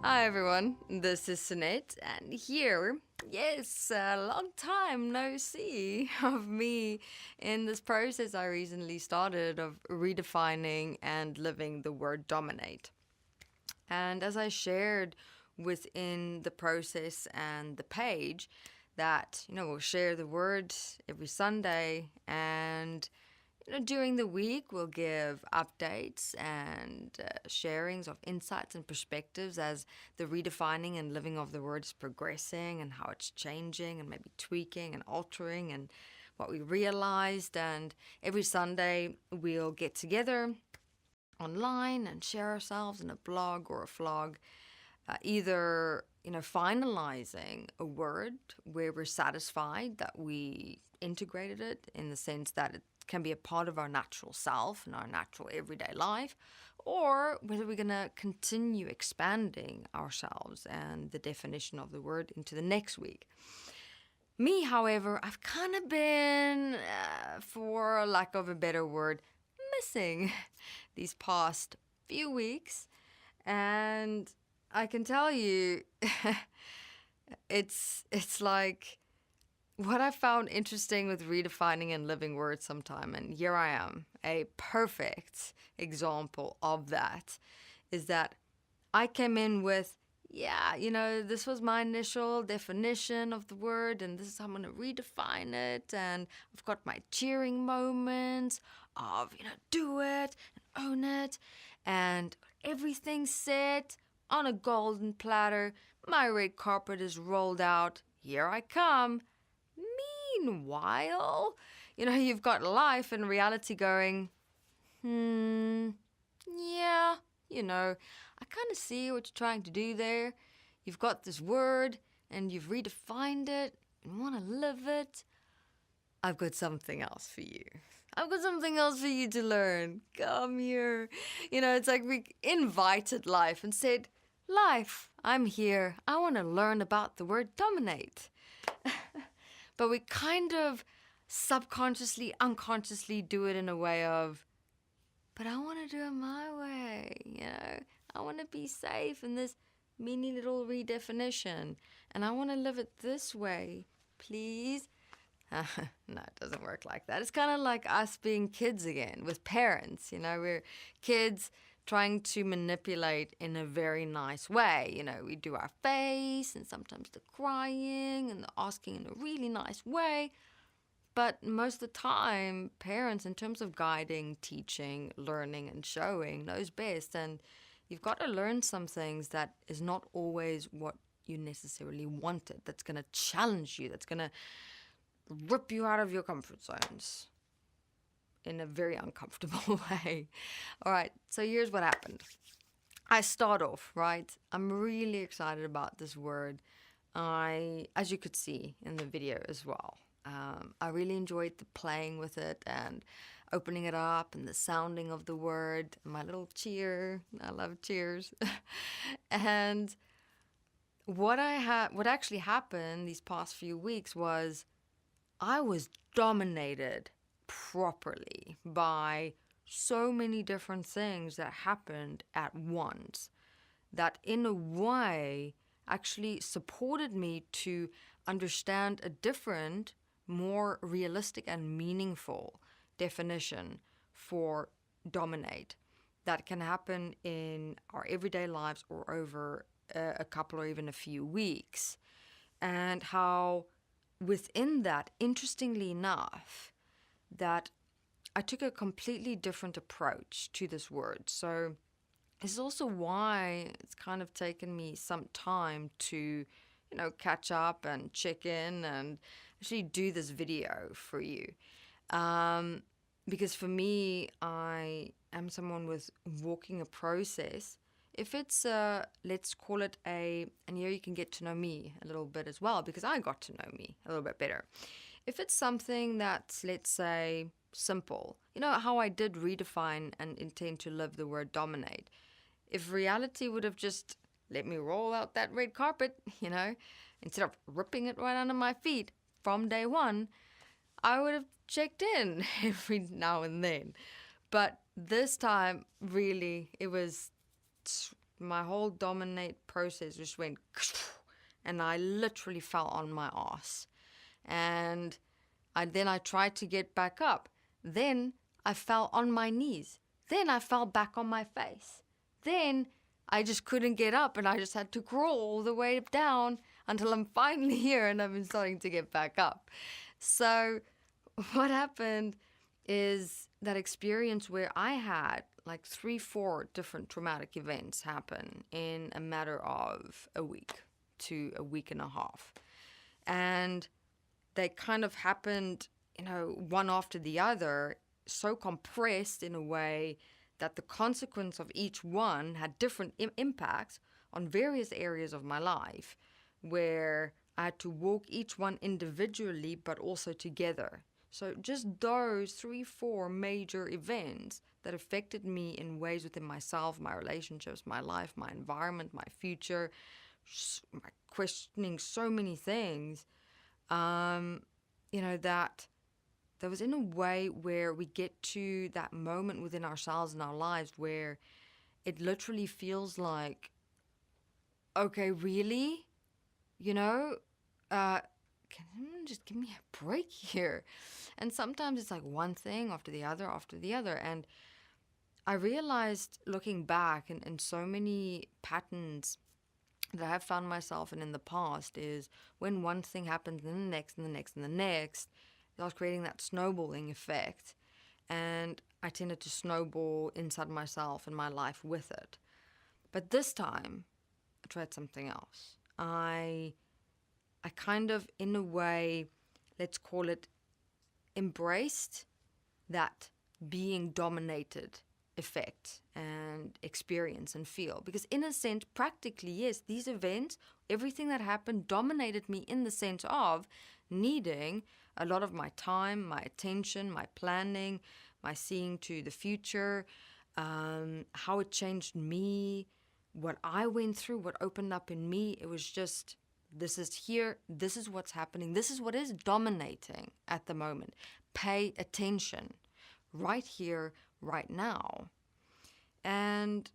Hi everyone, this is Sunette, and here, yes, a long time no see of me in this process I recently started of redefining and living the word dominate. And as I shared within the process and the page, that we'll share the word every Sunday, and during the week, we'll give updates and sharings of insights and perspectives as the redefining and living of the word is progressing and how it's changing and maybe tweaking and altering and what we realized. And every Sunday, we'll get together online and share ourselves in a blog or a vlog, either finalizing a word where we're satisfied that we integrated it in the sense that it can be a part of our natural self and our natural everyday life, or whether we're going to continue expanding ourselves and the definition of the word into the next week. Me, however, I've kind of been, for lack of a better word, missing these past few weeks, and I can tell you, it's like what I found interesting with redefining and living words sometime, and here I am, a perfect example of that, is that I came in with, this was my initial definition of the word, and this is how I'm going to redefine it, and I've got my cheering moments of, do it and own it, and everything's set on a golden platter. My red carpet is rolled out. Here I come. Meanwhile, you've got life and reality going, yeah, I kind of see what you're trying to do there. You've got this word and you've redefined it and want to live it. I've got something else for you. I've got something else for you to learn. Come here. It's like we invited life and said, life, I'm here. I want to learn about the word dominate. But we kind of subconsciously, unconsciously do it in a way of, but I want to do it my way, I want to be safe in this mini little redefinition, and I want to live it this way, please. No, it doesn't work like that. It's kind of like us being kids again with parents, we're kids trying to manipulate in a very nice way. We do our face and sometimes the crying and the asking in a really nice way. But most of the time, parents, in terms of guiding, teaching, learning, and showing, knows best. And you've got to learn some things that is not always what you necessarily wanted, that's going to challenge you, that's going to rip you out of your comfort zones in a very uncomfortable way. All right, so here's what happened. I start off, right? I'm really excited about this word. As you could see in the video as well, I really enjoyed the playing with it and opening it up and the sounding of the word, my little cheer. I love cheers. And what actually happened these past few weeks was I was dominated properly by so many different things that happened at once that in a way actually supported me to understand a different, more realistic and meaningful definition for dominate that can happen in our everyday lives or over a couple or even a few weeks, and how within that, interestingly enough, that I took a completely different approach to this word. So this is also why it's kind of taken me some time to, catch up and check in and actually do this video for you. Because for me, I am someone with walking a process. If it's, let's call it and here you can get to know me a little bit as well, because I got to know me a little bit better. If it's something that's, let's say, simple, how I did redefine and intend to live the word dominate. If reality would have just let me roll out that red carpet, instead of ripping it right under my feet from day one, I would have checked in every now and then. But this time, really, it was my whole dominate process just went, and I literally fell on my ass. And then I tried to get back up. Then I fell on my knees. Then I fell back on my face. Then I just couldn't get up, and I just had to crawl all the way down until I'm finally here and I've been starting to get back up. So what happened is that experience where I had like 3-4 different traumatic events happen in a matter of a week to a week and a half. And they kind of happened, one after the other, so compressed in a way that the consequence of each one had different impacts on various areas of my life, where I had to walk each one individually but also together. So just those 3-4 major events that affected me in ways within myself, my relationships, my life, my environment, my future, questioning so many things, that was in a way where we get to that moment within ourselves and our lives where it literally feels like, okay, really? Can someone just give me a break here? And sometimes it's like one thing after the other after the other. And I realized looking back and so many patterns that I've found myself in the past is when one thing happens and then the next and the next and the next, I was creating that snowballing effect. And I tended to snowball inside myself and my life with it. But this time, I tried something else. I kind of, in a way, let's call it, embraced that being dominated effect and experience and feel. Because in a sense, practically, yes, these events, everything that happened dominated me in the sense of needing a lot of my time, my attention, my planning, my seeing to the future, how it changed me, what I went through, what opened up in me. It was just, this is here, this is what's happening, this is what is dominating at the moment. Pay attention right here, right now. And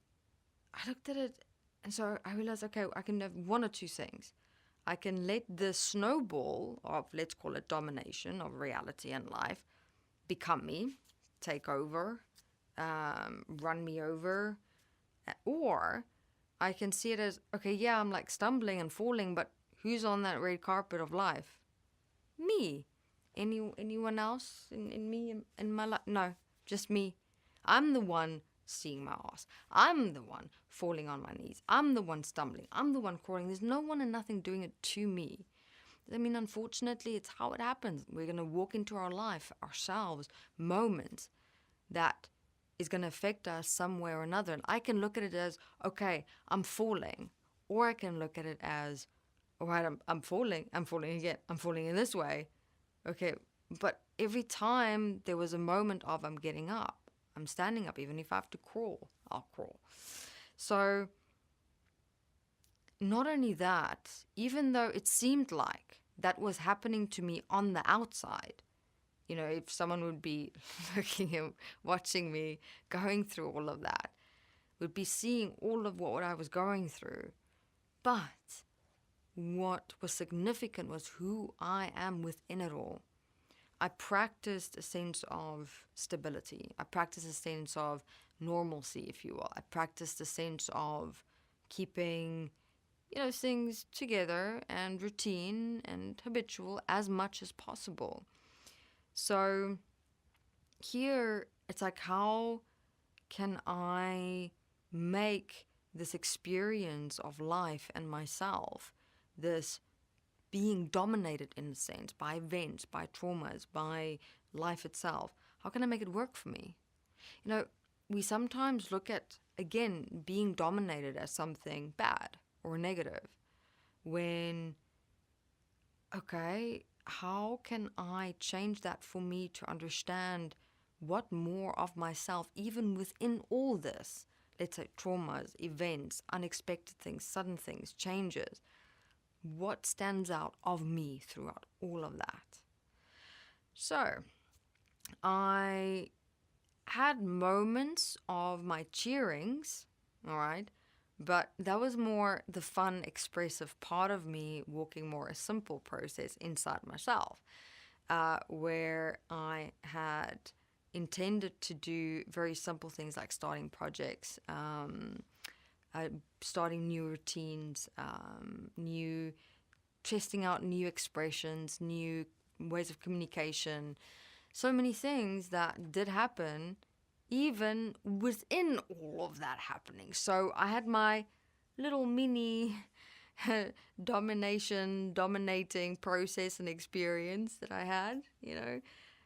I looked at it, and so I realized, okay, I can have one or two things. I can let the snowball of, let's call it, domination of reality and life become me, take over, run me over. Or I can see it as, okay, yeah, I'm like stumbling and falling, but who's on that red carpet of life? Me. Anyone else in me, in my life? No, just me. I'm the one seeing my ass. I'm the one falling on my knees. I'm the one stumbling. I'm the one crawling. There's no one and nothing doing it to me. I mean, unfortunately, it's how it happens. We're going to walk into our life, ourselves, moments that is going to affect us some way or another. And I can look at it as, okay, I'm falling. Or I can look at it as, all right, I'm falling again. I'm falling in this way. Okay, but every time there was a moment of I'm getting up, I'm standing up. Even if I have to crawl, I'll crawl. So not only that, even though it seemed like that was happening to me on the outside, if someone would be looking and watching me going through all of that, would be seeing all of what I was going through. But what was significant was who I am within it all. I practiced a sense of stability. I practiced a sense of normalcy, if you will. I practiced a sense of keeping, things together and routine and habitual as much as possible. So here, it's like, how can I make this experience of life and myself, this being dominated in a sense by events, by traumas, by life itself, how can I make it work for me? We sometimes look at, again, being dominated as something bad or negative, when, okay, how can I change that for me to understand what more of myself, even within all this, let's say traumas, events, unexpected things, sudden things, changes, what stands out of me throughout all of that? So I had moments of my cheerings, all right, But that was more the fun, expressive part of me walking more a simple process inside myself, where I had intended to do very simple things like starting projects, starting new routines, new testing out new expressions, new ways of communication, so many things that did happen even within all of that happening. So I had my little mini dominating process and experience that I had,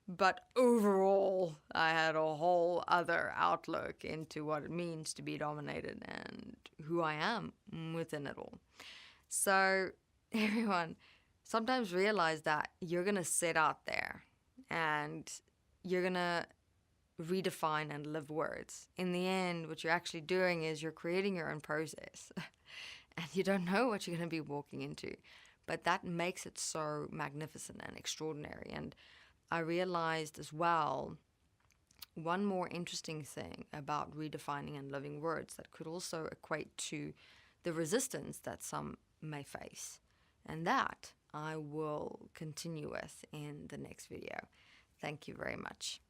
But overall, I had a whole other outlook into what it means to be dominated and who I am within it all. So, everyone, sometimes realize that you're going to sit out there and you're going to redefine and live words. In the end, what you're actually doing is you're creating your own process and you don't know what you're going to be walking into. But that makes it so magnificent and extraordinary. And I realized as well one more interesting thing about redefining and living words that could also equate to the resistance that some may face. And that I will continue with in the next video. Thank you very much.